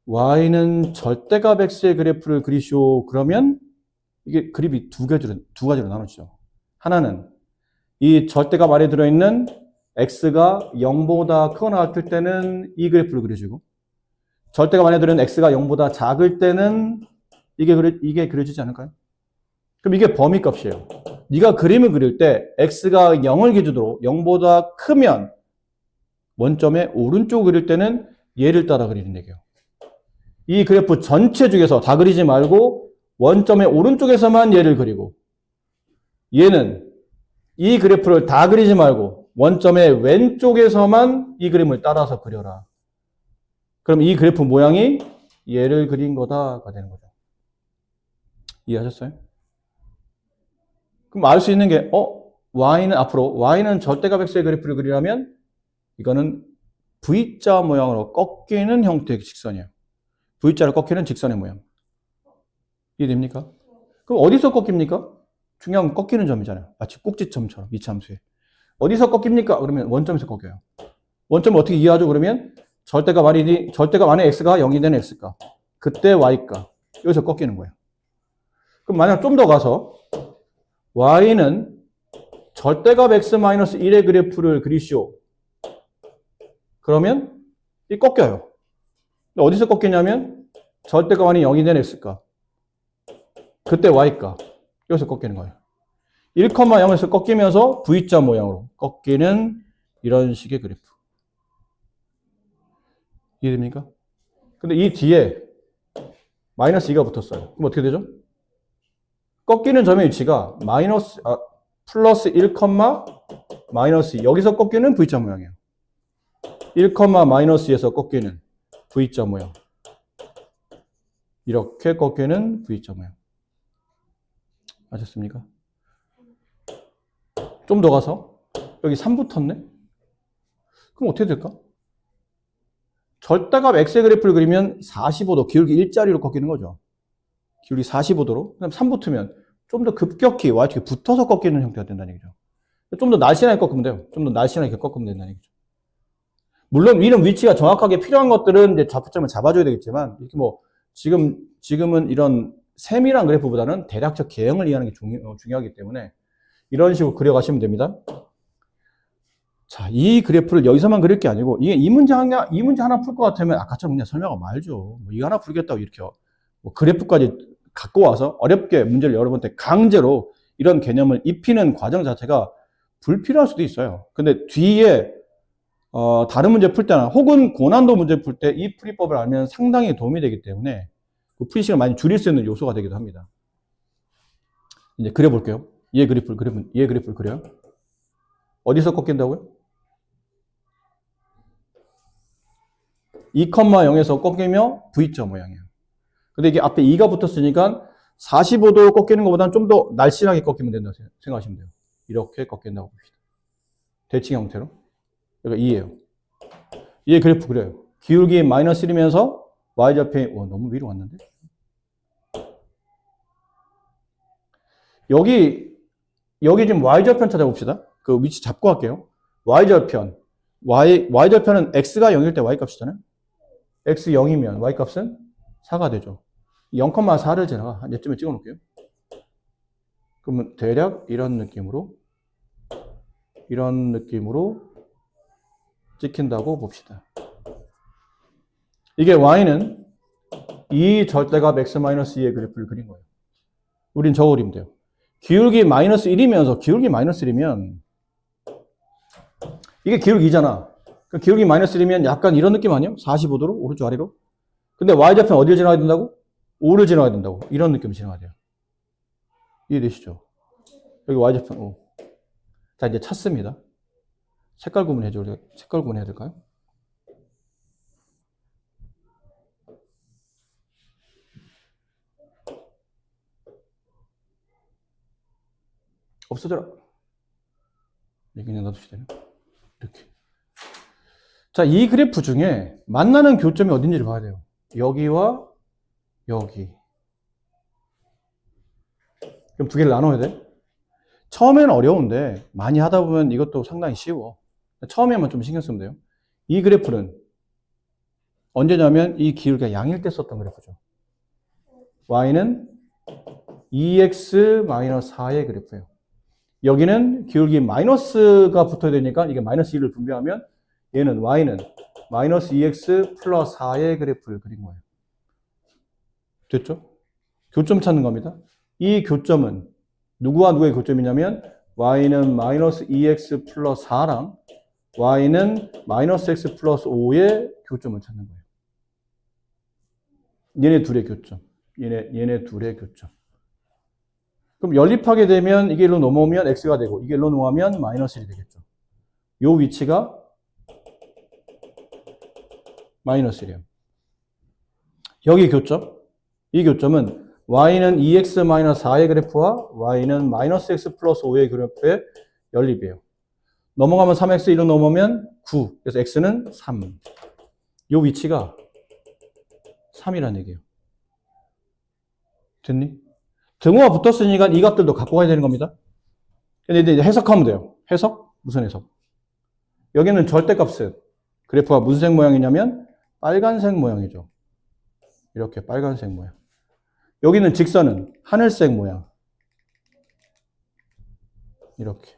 y는 절대값 x의 그래프를 그리시오. 그러면 이게 그립이 두 가지로 나누죠. 하나는 이 절대값 안에 들어있는 x가 0보다 크거나 같을 때는 이 그래프를 그려주고 절대값 안에 들어있는 x가 0보다 작을 때는 이게 그려지지 않을까요? 그럼 이게 범위값이에요. 네가 그림을 그릴 때 x가 0을 기준으로 0보다 크면 원점의 오른쪽 그릴 때는 얘를 따라 그리는 얘기예요. 이 그래프 전체 중에서 다 그리지 말고 원점의 오른쪽에서만 얘를 그리고 얘는 이 그래프를 다 그리지 말고 원점의 왼쪽에서만 이 그림을 따라서 그려라. 그럼 이 그래프 모양이 얘를 그린 거다가 되는 거죠. 이해하셨어요? 그럼 알 수 있는 게 y는 절대값 x의 그래프를 그리려면 이거는 V자 모양으로 꺾이는 형태의 직선이에요. V자를 꺾이는 직선의 모양. 이해됩니까? 그럼 어디서 꺾입니까? 중요한 건 꺾이는 점이잖아요. 마치 꼭지점처럼 이차함수에. 어디서 꺾입니까? 그러면 원점에서 꺾여요. 원점을 어떻게 이해하죠? 그러면 절대값 안에 x가 0이 되는 x값. 그때 y값. 여기서 꺾이는 거예요. 그럼 만약 좀 더 가서 y는 절대값 x-1의 그래프를 그리시오. 그러면 이 꺾여요. 어디서 꺾이냐면 절대값 안에 0이 되는 x값. 그때 y값. 여기서 꺾이는 거예요. 1,0에서 꺾이면서 V자 모양으로 꺾이는 이런 식의 그래프. 이해됩니까? 근데 이 뒤에 마이너스 2가 붙었어요. 그럼 어떻게 되죠? 꺾이는 점의 위치가 플러스 1, 마이너스 2. 여기서 꺾이는 V자 모양이에요. 1, 마이너스 2에서 꺾이는 V자 모양. 이렇게 꺾이는 V자 모양. 아셨습니까? 좀 더 가서 여기 3 붙었네? 그럼 어떻게 될까? 절대값 x의 그래프를 그리면 45도, 기울기 일자리로 꺾이는 거죠. 기울기 45도로. 그럼 3 붙으면 좀 더 급격히 y축에 붙어서 꺾이는 형태가 된다는 얘기죠. 좀 더 날씬하게 꺾으면 돼요. 좀 더 날씬하게 꺾으면 된다는 얘기죠. 물론 이런 위치가 정확하게 필요한 것들은 이제 좌표점을 잡아줘야 되겠지만, 이렇게 지금은 이런 세밀한 그래프보다는 대략적 개형을 이해하는 게 중요하기 때문에 이런 식으로 그려가시면 됩니다. 자, 이 그래프를 여기서만 그릴 게 아니고, 이 문제 하나 풀 것 같으면 아까처럼 그냥 설명하고 말죠. 이거 하나 풀겠다고 이렇게 그래프까지 갖고 와서 어렵게 문제를 여러분한테 강제로 이런 개념을 입히는 과정 자체가 불필요할 수도 있어요. 근데 뒤에 다른 문제 풀 때나 혹은 고난도 문제 풀 때 이 풀이법을 알면 상당히 도움이 되기 때문에 그 풀이 시간을 많이 줄일 수 있는 요소가 되기도 합니다. 이제 그려볼게요. 얘 그래프를 그려요. 어디서 꺾인다고요? 2,0에서 꺾이며 V자 모양이에요. 근데 이게 앞에 2가 붙었으니까 45도 꺾이는 것보다는 좀 더 날씬하게 꺾이면 된다고 생각하시면 돼요. 이렇게 꺾인다고 봅시다. 대칭 형태로. 여기가 2예요. 2의 그래프 그려요. 기울기 마이너스 1이면서 y좌표에 너무 위로 왔는데? 여기 지금 y좌편 찾아봅시다. 그 위치 잡고 할게요. y좌편. y좌편은 x가 0일 때 y값이잖아요. x 0이면 y값은 4가 되죠. 0,4를 지나가. 한 얘쯤에 찍어 놓을게요. 그러면 대략 이런 느낌으로 찍힌다고 봅시다. 이게 y는 이 절대값 x-2의 그래프를 그린 거예요. 우린 저거 그리면 돼요. 기울기 마이너스 1이면서 기울기 마이너스 1이면 이게 기울기 2잖아. 기울기 마이너스 1이면 약간 이런 느낌 아니에요? 45도로 오른쪽 아래로. 근데 y좌편 어디를 지나가야 된다고? 5를 지나가야 된다고. 이런 느낌을 지나가야 돼요. 이해되시죠? 여기 y좌편 5. 자, 이제 찾습니다. 색깔 구분해야 될까요? 없어져라. 이게 그냥 놔두시대요. 이렇게. 자, 이 그래프 중에 만나는 교점이 어딘지를 봐야 돼요. 여기와 여기. 그럼 두 개를 나눠야 돼. 처음에는 어려운데 많이 하다 보면 이것도 상당히 쉬워. 처음에만 좀 신경 쓰면 돼요. 이 그래프는 언제냐면 이 기울기가 양일 때 썼던 그래프죠. y는 2x-4의 그래프예요. 여기는 기울기 마이너스가 붙어야 되니까 이게 마이너스 1을 분배하면 얘는 y는 마이너스 2x 플러스 4의 그래프를 그린 거예요. 됐죠? 교점 찾는 겁니다. 이 교점은 누구와 누구의 교점이냐면 y는 마이너스 2x 플러스 4랑 y는 마이너스 x 플러스 5의 교점을 찾는 거예요. 얘네 둘의 교점. 얘네 둘의 교점. 그럼 연립하게 되면 이게 일로 넘어오면 x가 되고 이게 일로 넘어가면 마이너스 1이 되겠죠. 요 위치가 마이너스 1이에요. 여기 교점. 이 교점은 y는 2x-4의 그래프와 y는 마이너스 x 플러스 5의 그래프의 연립이에요. 넘어가면 3x, 1로 넘어오면 9. 그래서 x는 3. 요 위치가 3이라는 얘기예요. 됐니? 등호가 붙었으니까 이 값들도 갖고 가야 되는 겁니다. 근데 이제 해석하면 돼요. 해석? 무슨 해석? 여기는 절대값은 그래프가 무슨 색 모양이냐면 빨간색 모양이죠. 이렇게 빨간색 모양. 여기는 직선은 하늘색 모양. 이렇게.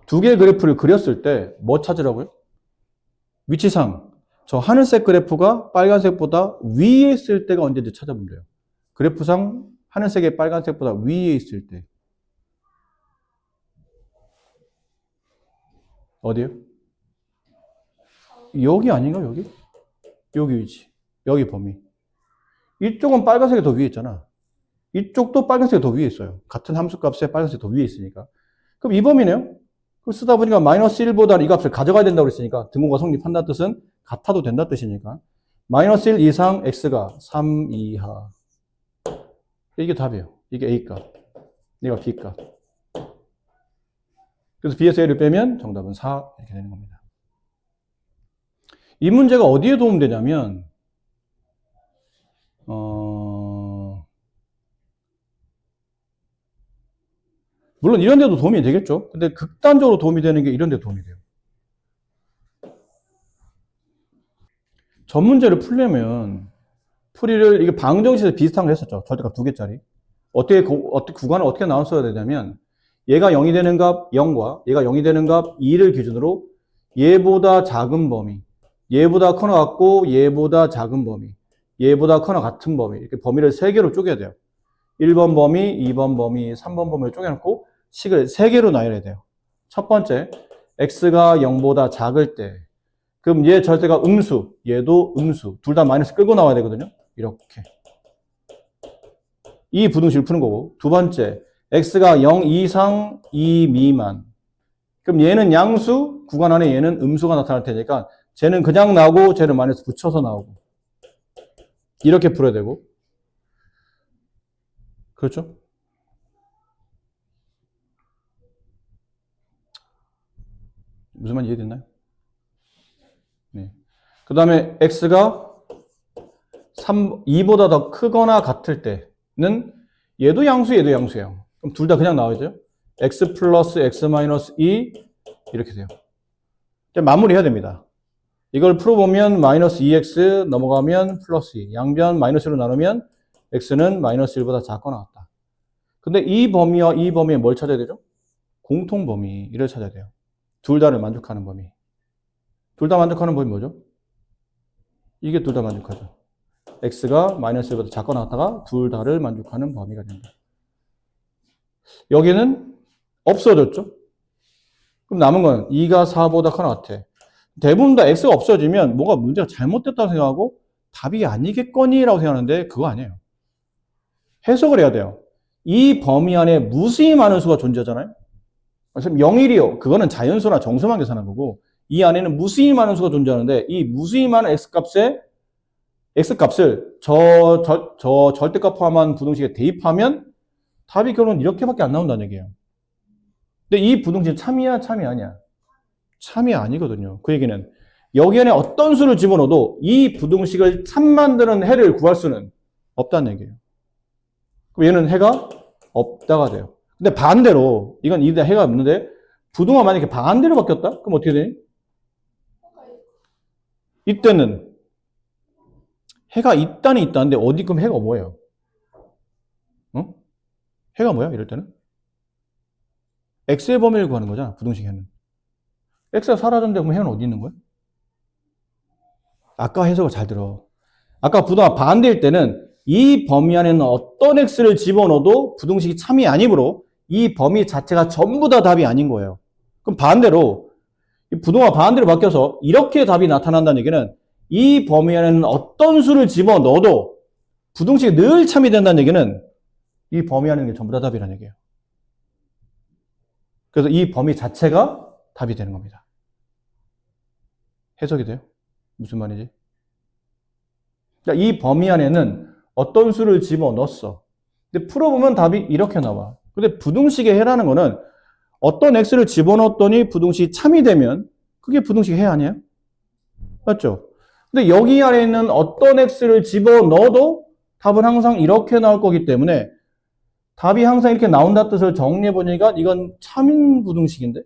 두 개의 그래프를 그렸을 때 뭐 찾으라고요? 위치상 저 하늘색 그래프가 빨간색보다 위에 있을 때가 언제인지 찾아보면 돼요. 그래프상 하늘색이 빨간색보다 위에 있을 때. 어디요? 여기 아닌가? 여기? 여기 위치. 여기 범위. 이쪽은 빨간색이 더 위에 있잖아. 이쪽도 빨간색이 더 위에 있어요. 같은 함수값에 빨간색이 더 위에 있으니까. 그럼 이 범위네요? 쓰다 보니까 마이너스 1보다 이 값을 가져가야 된다고 그랬으니까 등호가 성립한다는 뜻은 같아도 된다는 뜻이니까 마이너스 1 이상 x가 3 이하. 이게 답이에요. 이게 a값. 이거 b값. 그래서 b에서 a를 빼면 정답은 4 이렇게 되는 겁니다. 이 문제가 어디에 도움되냐면 물론 이런 데도 도움이 되겠죠. 근데 극단적으로 도움이 되는 게 이런 데 도움이 돼요. 전 문제를 풀려면 풀이를 이게 방정식에서 비슷한 거 했었죠. 절대값 2개짜리. 어떻게 구간을 어떻게 나눴어야 되냐면 얘가 0이 되는 값 0과 얘가 0이 되는 값 2를 기준으로 얘보다 작은 범위, 얘보다 커나 같고 얘보다 작은 범위, 얘보다 커나 같은 범위 이렇게 범위를 3개로 쪼개야 돼요. 1번 범위, 2번 범위, 3번 범위를 쪼개놓고 식을 3개로 나열해야 돼요. 첫 번째, x가 0보다 작을 때 그럼 얘 절대가 음수, 얘도 음수. 둘 다 마이너스 끌고 나와야 되거든요. 이렇게. 이 부등식을 푸는 거고. 두 번째, x가 0 이상 2 미만. 그럼 얘는 양수, 구간 안에 얘는 음수가 나타날 테니까 쟤는 그냥 나오고 쟤는 마이너스 붙여서 나오고. 이렇게 풀어야 되고. 그렇죠? 무슨 말인지 이해됐나요? 네. 그 다음에 x가 2보다 더 크거나 같을 때는 얘도 양수, 얘도 양수예요. 그럼 둘 다 그냥 나와야죠. x 플러스 x 마이너스 2 이렇게 돼요. 이제 마무리해야 됩니다. 이걸 풀어보면 마이너스 2x 넘어가면 플러스 2. 양변 마이너스로 나누면 x는 마이너스 1보다 작거나 같다. 근데 이 범위와 이 범위에 뭘 찾아야 되죠? 공통 범위를 찾아야 돼요. 둘 다를 만족하는 범위. 둘 다 만족하는 범위 뭐죠? 이게 둘 다 만족하죠. x가 마이너스 1보다 작거나 같다가 둘 다를 만족하는 범위가 된다. 여기는 없어졌죠? 그럼 남은 건 2가 4보다 커나 같아. 대부분 다 x가 없어지면 뭔가 문제가 잘못됐다고 생각하고 답이 아니겠거니라고 생각하는데 그거 아니에요. 해석을 해야 돼요. 이 범위 안에 무수히 많은 수가 존재하잖아요. 그래서 0일이요. 그거는 자연수나 정수만 계산한 거고 이 안에는 무수히 많은 수가 존재하는데 이 무수히 많은 x값을 저 절대값 포함한 부등식에 대입하면 답이 결국은 이렇게밖에 안 나온다는 얘기예요. 근데 이 부등식 참이야, 참이 아니야? 참이 아니거든요. 그 얘기는 여기 안에 어떤 수를 집어넣어도 이 부등식을 참 만드는 해를 구할 수는 없다는 얘기예요. 그럼 얘는 해가 없다가 돼요. 근데 반대로 이건 이데 해가 없는데 부등호가 만약에 반대로 바뀌었다? 그럼 어떻게 되니? 이때는 해가 있다는 있다는데 어디 그럼 해가 뭐예요? 어? 해가 뭐야? 이럴 때는? x의 범위를 구하는 거잖아. 부등식 해는. x가 사라졌는데 그럼 해는 어디 있는 거야? 아까 해석을 잘 들어. 아까 부등호가 반대일 때는 이 범위 안에는 어떤 x를 집어넣어도 부등식이 참이 아니므로 이 범위 자체가 전부 다 답이 아닌 거예요. 그럼 반대로 이 부등호가 반대로 바뀌어서 이렇게 답이 나타난다는 얘기는 이 범위 안에는 어떤 수를 집어넣어도 부등식이 늘 참이 된다는 얘기는 이 범위 안에 있는 게 전부 다 답이라는 얘기예요. 그래서 이 범위 자체가 답이 되는 겁니다. 해석이 돼요? 무슨 말이지? 그러니까 이 범위 안에는 어떤 수를 집어넣었어. 근데 풀어보면 답이 이렇게 나와. 근데 부등식의 해라는 거는 어떤 x를 집어넣었더니 부등식이 참이 되면 그게 부등식 해 아니에요? 맞죠? 근데 여기 안에 있는 어떤 x를 집어넣어도 답은 항상 이렇게 나올 거기 때문에 답이 항상 이렇게 나온다는 뜻을 정리해보니까 이건 참인 부등식인데?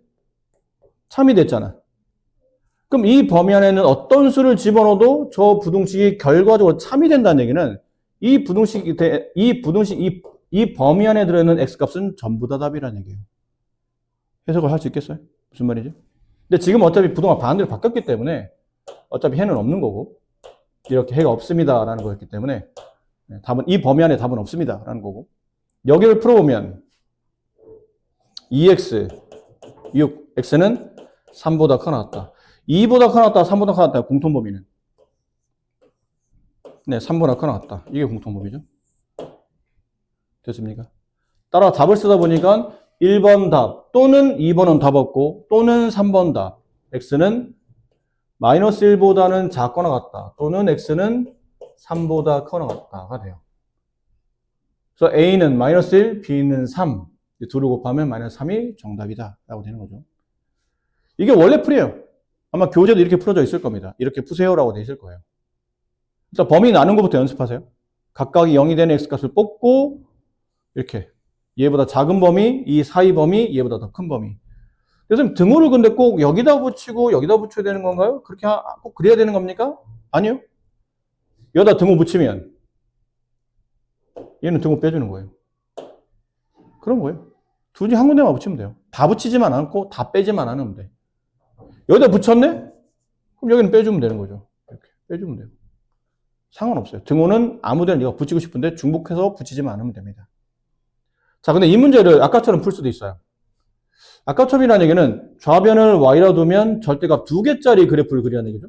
참이 됐잖아. 그럼 이 범위 안에는 어떤 수를 집어넣어도 저 부등식이 결과적으로 참이 된다는 얘기는 이 범위 안에 들어있는 x값은 전부 다 답이라는 얘기예요. 해석을 할 수 있겠어요? 무슨 말이지? 근데 지금 어차피 부등호가 반대로 바뀌었기 때문에 어차피 해는 없는 거고 이렇게 해가 없습니다라는 거였기 때문에 답은 이 범위 안에 답은 없습니다라는 거고 여기를 풀어보면 2x 6 x는 3보다 커 나왔다. 2보다 커 나왔다, 3보다 커 나왔다. 공통 범위는 네, 3보다 커 나왔다. 이게 공통 범위죠. 됐습니까? 따라 답을 쓰다 보니까 1번 답 또는 2번은 답 없고 또는 3번 답 x는 마이너스 1보다는 작거나 같다. 또는 x는 3보다 커나 같다가 돼요. 그래서 a는 마이너스 1, b는 3. 둘을 곱하면 마이너스 3이 정답이다. 라고 되는 거죠. 이게 원래 풀이에요. 아마 교재도 이렇게 풀어져 있을 겁니다. 이렇게 푸세요라고 돼 있을 거예요. 일단 범위 나눈 것부터 연습하세요. 각각이 0이 되는 x값을 뽑고 이렇게 얘보다 작은 범위, 이 사이 범위, 얘보다 더 큰 범위. 그래서 등호를 근데 꼭 여기다 붙이고 여기다 붙여야 되는 건가요? 그렇게 꼭 그래야 되는 겁니까? 아니요. 여기다 등호 붙이면 얘는 등호 빼주는 거예요. 그런 거예요. 둘 중 한 군데만 붙이면 돼요. 다 붙이지만 않고 다 빼지만 않으면 돼. 여기다 붙였네? 그럼 여기는 빼주면 되는 거죠. 이렇게 빼주면 돼요. 상관없어요. 등호는 아무 데나 네가 붙이고 싶은데 중복해서 붙이지만 않으면 됩니다. 자, 근데 이 문제를 아까처럼 풀 수도 있어요. 아까처럼이라는 얘기는 좌변을 y라 두면 절대값 2개짜리 그래프를 그리라는 얘기죠.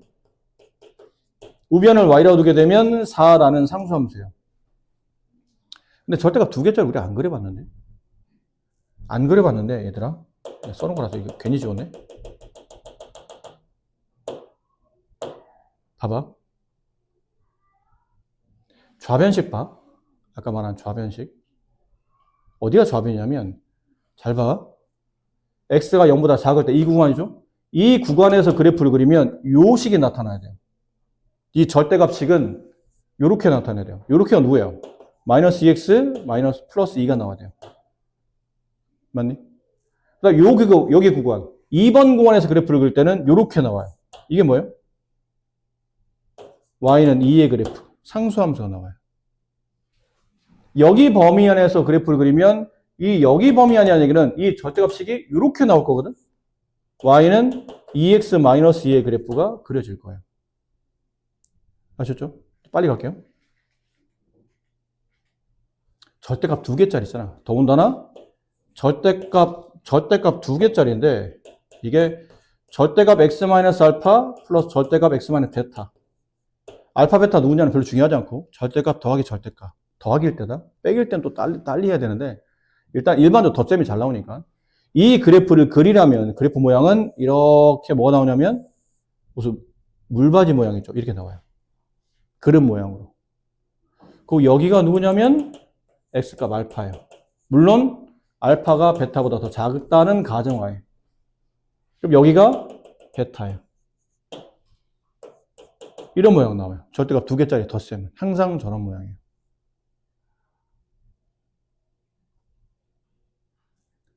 우변을 y라 두게 되면 4라는 상수함수예요. 근데 절대값 2개짜리 우리 안 그려봤는데? 안 그려봤는데, 얘들아. 써놓은 거라서 이거 괜히 지웠네. 봐봐. 좌변식 봐. 아까 말한 좌변식. 어디가 좌변이냐면, 잘 봐. x가 0보다 작을 때 이 구간이죠? 이 구간에서 그래프를 그리면 요 식이 나타나야 돼요. 이 절대값식은 요렇게 나타나야 돼요. 요렇게가 누구예요? 마이너스 2x, 마이너스 플러스 2가 나와야 돼요. 맞니? 그다음 여기 구간. 2번 구간에서 그래프를 그릴 때는 요렇게 나와요. 이게 뭐예요? y는 2의 그래프. 상수함수가 나와요. 여기 범위 안에서 그래프를 그리면 이 여기 범위 안이라는 얘기는 이 절대값식이 이렇게 나올 거거든. y는 2x 마이너스 2의 그래프가 그려질 거예요. 아셨죠? 빨리 갈게요. 절대값 2개짜리 있잖아. 더군다나 절대값 2개짜리인데 이게 절대값 x 마이너스 알파 플러스 절대값 x 마이너스 베타. 알파 베타 누구냐는 별로 중요하지 않고 절대값 더하기 절대값. 더하기일 때다. 빼기일 때는 또 딸리 해야 되는데 일단 일반적으로 덧셈이 잘 나오니까 이 그래프를 그리려면 그래프 모양은 이렇게 뭐가 나오냐면 무슨 물바지 모양이죠. 이렇게 나와요. 그릇 모양으로. 그리고 여기가 누구냐면 x값 알파예요. 물론 알파가 베타보다 더 작다는 가정하에. 그럼 여기가 베타예요. 이런 모양 나와요. 절대값 2개짜리 덧셈은. 항상 저런 모양이에요.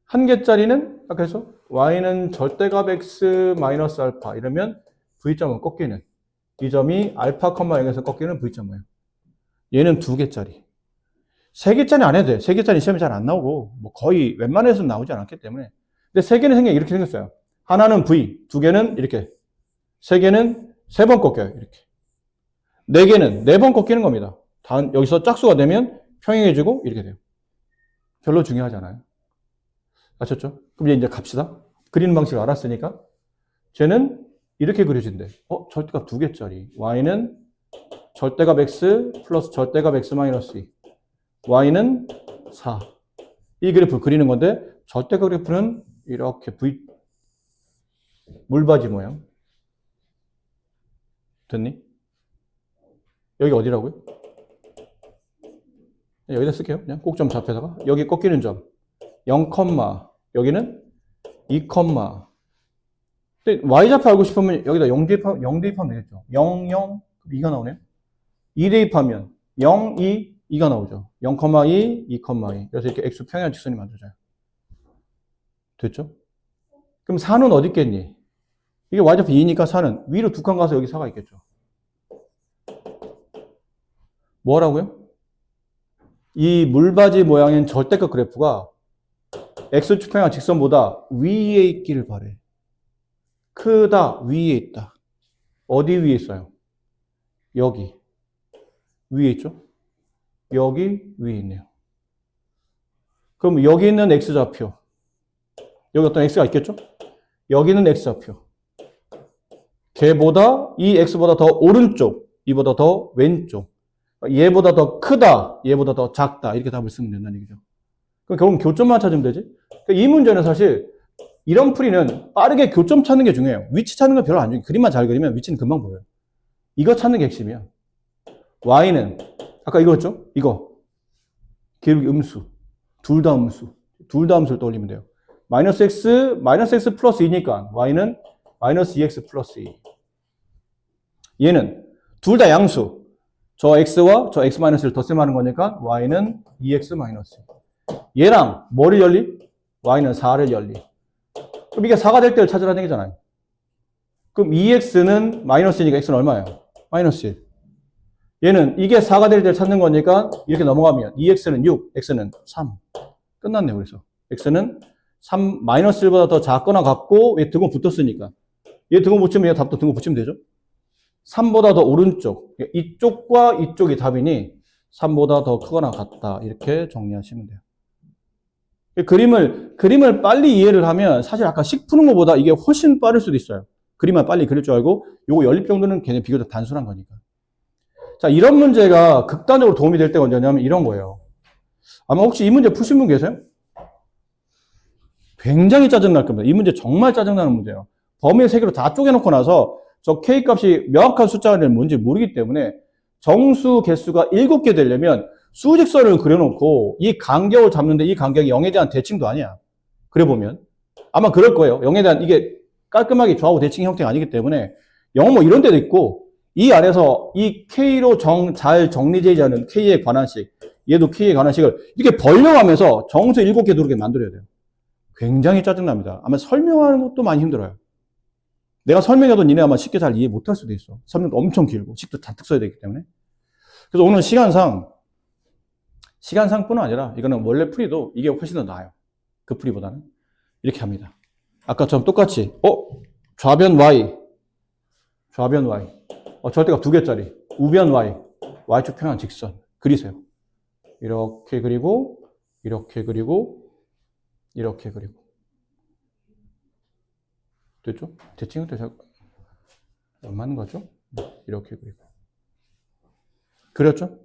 한 개짜리는 아까 해서 y는 절대값 x 마이너스 알파 이러면 v점은 꺾이는 이 점이 알파, 0에서 꺾이는 v점이에요. 얘는 2개짜리. 3개짜리 안 해도 돼. 3개짜리 시험이 잘 안 나오고 뭐 거의 웬만해서는 나오지 않았기 때문에. 근데 3개는 생긴 이렇게 생겼어요. 하나는 v, 2개는 이렇게, 3개는 3번 꺾여요. 이렇게. 4개는 4번 꺾이는 겁니다. 여기서 짝수가 되면 평행해지고 이렇게 돼요. 별로 중요하지 않아요. 아셨죠? 그럼 이제 갑시다. 그리는 방식을 알았으니까 쟤는 이렇게 그려진대. 절대값 2개짜리. y는 절대값 x 플러스 절대값 x 마이너스 2. y는 4. 이 그래프 그리는 건데 절대값 그래프는 이렇게 물바지 모양. 됐니? 여기 어디라고요? 여기다 쓸게요. 그냥 꼭점 잡혀다가 여기 꺾이는 점 0, 여기는 2, 근데 y좌표 알고 싶으면 여기다 0 대입하면 되겠죠. 0, 0, 2가 나오네요. 2 대입하면 0, 2, 2가 나오죠. 0, 2, 2, 2. 그래서 이렇게 x 평행한 직선이 만들어져요. 됐죠? 그럼 4는 어디 있겠니? 이게 y좌표 2니까 4는 위로 2칸 가서 여기 4가 있겠죠. 뭐라고요? 이 물바지 모양인 절대값 그래프가 x축 평행한 직선보다 위에 있기를 바래. 크다, 위에 있다. 어디 위에 있어요? 여기. 위에 있죠? 여기 위에 있네요. 그럼 여기 있는 x좌표. 여기 어떤 x가 있겠죠? 여기는 x좌표. 걔보다, 이 x보다 더 오른쪽, 이보다 더 왼쪽. 얘보다 더 크다, 얘보다 더 작다. 이렇게 답을 쓰면 된다는 얘기죠. 그럼 결국 교점만 찾으면 되지? 이 문제는 사실 이런 풀이는 빠르게 교점 찾는 게 중요해요. 위치 찾는 건 별로 안 중요해요. 그림만 잘 그리면 위치는 금방 보여요. 이거 찾는 게 핵심이야. y는 아까 이거였죠? 이거 기울기 음수. 둘 다 음수. 둘 다 음수를 떠올리면 돼요. 마이너스 x 플러스 2니까 y는 마이너스 2x 플러스 2. 얘는 둘 다 양수. 저 x와 저 x 마이너스를 덧셈하는 거니까 y는 2x 마이너스. 얘랑 뭐를 열리? y는 4를 열리. 그럼 이게 4가 될 때를 찾으라는 얘기잖아요. 그럼 2x는 마이너스니까 x는 얼마예요? 마이너스 1. 얘는 이게 4가 될 때를 찾는 거니까 이렇게 넘어가면 2x는 6, x는 3. 끝났네요. 그래서 x는 3, 마이너스 1보다 더 작거나 같고 얘 등호 붙었으니까 얘 등호 붙이면 얘 답도 등호 붙이면 되죠. 3보다 더 오른쪽. 이쪽과 이쪽이 답이니 3보다 더 크거나 같다. 이렇게 정리하시면 돼요. 그림을 빨리 이해를 하면 사실 아까 식 푸는 것보다 이게 훨씬 빠를 수도 있어요. 그림만 빨리 그릴 줄 알고 요거 연립 정도는 걔네 비교적 단순한 거니까. 자, 이런 문제가 극단적으로 도움이 될 때가 언제냐면 이런 거예요. 아마 혹시 이 문제 푸신 분 계세요? 굉장히 짜증날 겁니다. 이 문제 정말 짜증나는 문제예요. 범위의 세 개로 다 쪼개놓고 나서 저 K값이 명확한 숫자가 뭔지 모르기 때문에 정수 개수가 7개 되려면 수직선을 그려놓고 이 간격을 잡는데 이 간격이 0에 대한 대칭도 아니야. 그려보면. 아마 그럴 거예요. 0에 대한 이게 깔끔하게 좌우 대칭 형태가 아니기 때문에 0 뭐 이런 데도 있고 이 안에서 이 K로 잘 정리되지 않은 K에 관한 식, 얘도 K에 관한 식을 이렇게 벌려가면서 정수 7개 도르게 만들어야 돼요. 굉장히 짜증납니다. 아마 설명하는 것도 많이 힘들어요. 내가 설명해도 니네 아마 쉽게 잘 이해 못할 수도 있어. 설명도 엄청 길고 식도 잔뜩 써야 되기 때문에. 그래서 오늘 시간상뿐 아니라 이거는 원래 풀이도 이게 훨씬 더 나아요. 그 풀이보다는. 이렇게 합니다. 아까처럼 똑같이 좌변 y 절대값 2개짜리 우변 y축 평행 직선 그리세요. 이렇게 그리고 이렇게 그리고 이렇게 그리고 됐죠? 대칭은 안 맞는 거죠? 이렇게 그리고 그렸죠?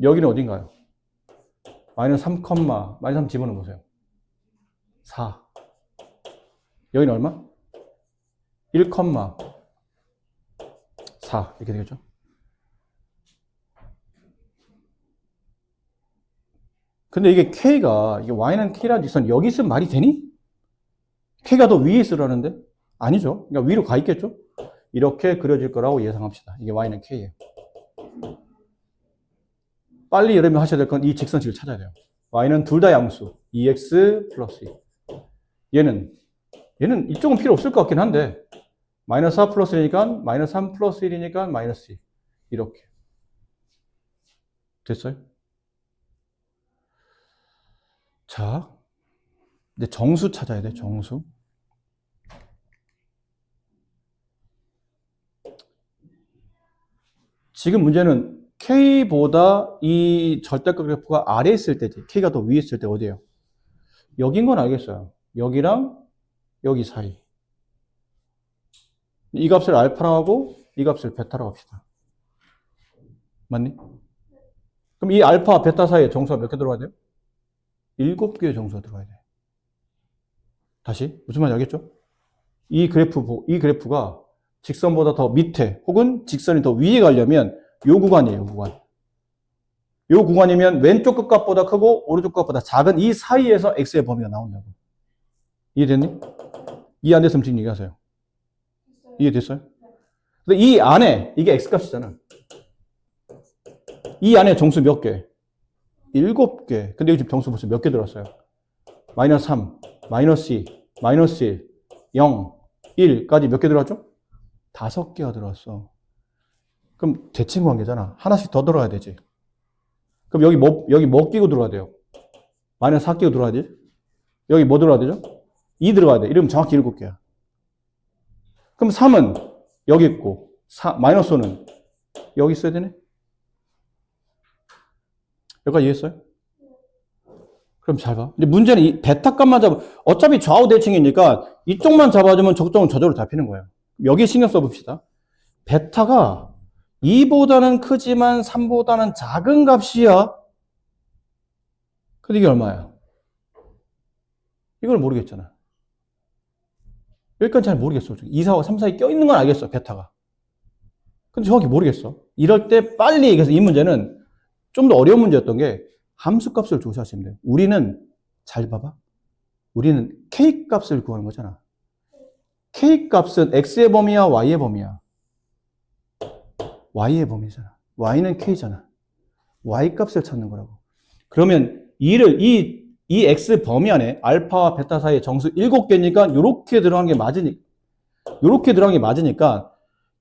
여기는 어딘가요? 마이너스 3, 마이너스 3 집어넣어 보세요. 4. 여기는 얼마? 1, 4 이렇게 되겠죠? 근데 이게 K가, 이게 Y는 K라는 직선 여기 있으면 말이 되니? K가 더 위에 있으라는데? 아니죠. 그러니까 위로 가 있겠죠? 이렇게 그려질 거라고 예상합시다. 이게 Y는 K예요. 빨리 여러분이 하셔야 될 건 이 직선식을 찾아야 돼요. Y는 둘 다 양수. 2x 플러스 2. 얘는 이쪽은 필요 없을 것 같긴 한데, 마이너스 4 플러스 1이니까, 마이너스 3 플러스 1이니까, 마이너스 2. 이렇게. 됐어요? 자, 이제 정수 찾아야 돼, 정수. 지금 문제는 K보다 이 절대값 그래프가 아래에 있을 때지, K가 더 위에 있을 때 어디예요? 여긴 건 알겠어요. 여기랑 여기 사이. 이 값을 알파라고 하고 이 값을 베타라고 합시다. 맞니? 그럼 이 알파, 베타 사이에 정수가 몇 개 들어가야 돼요? 7개의 정수가 들어가야 돼요. 다시 무슨 말인지 알겠죠? 이 그래프가 직선보다 더 밑에 혹은 직선이 더 위에 가려면 요 구간이에요, 요 구간. 요 구간이면 왼쪽 끝값보다 크고 오른쪽 끝값보다 작은 이 사이에서 x의 범위가 나온다고. 이해됐니? 이해 안 됐으면 지금 얘기하세요. 이해됐어요? 근데 이 안에 이게 x값이잖아. 이 안에 정수 몇 개? 7개. 근데 지금 정수 벌써 몇 개 들었어요? 마이너스 3, 마이너스 2, 마이너스 1, 0, 1까지 몇 개 들어왔죠? 5개가 들어왔어. 그럼 대칭 관계잖아. 하나씩 더 들어야 되지. 그럼 여기 뭐 끼고 들어가야 돼요? 마이너스 4 끼고 들어가야 되지? 여기 뭐 들어가야 되죠? 2 들어가야 돼. 이러면 정확히 7개야. 그럼 3은 여기 있고, 마이너스 5는 여기 있어야 되네? 여기까지 이해했어요? 그럼 잘 봐. 근데 문제는 이 베타 값만 어차피 좌우 대칭이니까 이쪽만 잡아주면 저쪽은 저절로 잡히는 거예요. 여기에 신경 써봅시다. 베타가 2보다는 크지만 3보다는 작은 값이야. 근데 이게 얼마야? 이걸 모르겠잖아. 여기까지 잘 모르겠어. 2, 4, 3 사이 껴있는 건 알겠어, 베타가. 근데 정확히 모르겠어. 이럴 때 빨리 얘기해서 이 문제는 좀 더 어려운 문제였던 게 함수값을 조사하시면 돼요. 우리는 잘 봐봐. 우리는 K값을 구하는 거잖아. K값은 X의 범위야, Y의 범위야? Y의 범위잖아. Y는 K잖아. Y값을 찾는 거라고. 그러면 이 X 범위 안에 알파와 베타 사이에 정수 7개니까 요렇게 들어간 게 맞으니까 요렇게 들어간 게 맞으니까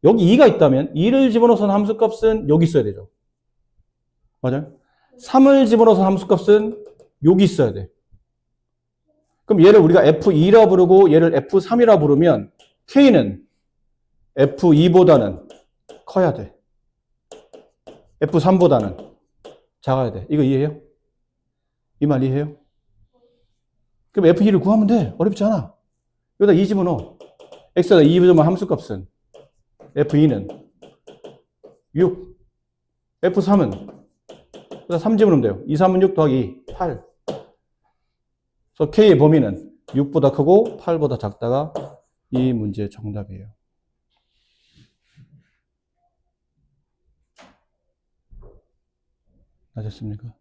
여기 2가 있다면 2를 집어넣어서 함수값은 여기 있어야 되죠. 맞아요? 3을 집어넣어서 함수값은 여기 있어야 돼. 그럼 얘를 우리가 F2라 부르고 얘를 F3이라 부르면 K는 F2보다는 커야 돼. F3보다는 작아야 돼. 이거 이해해요? 이 말 이해해요? 그럼 F2를 구하면 돼. 어렵지 않아. 여기다 2 집어넣어. X에다 2 집어넣으면 함수값은 F2는 6. F3은 그래서 3 집어넣으면 돼요. 2, 3은 6 더하기 8. 그래서 K의 범위는 6보다 크고 8보다 작다가 이 문제의 정답이에요. 아셨습니까?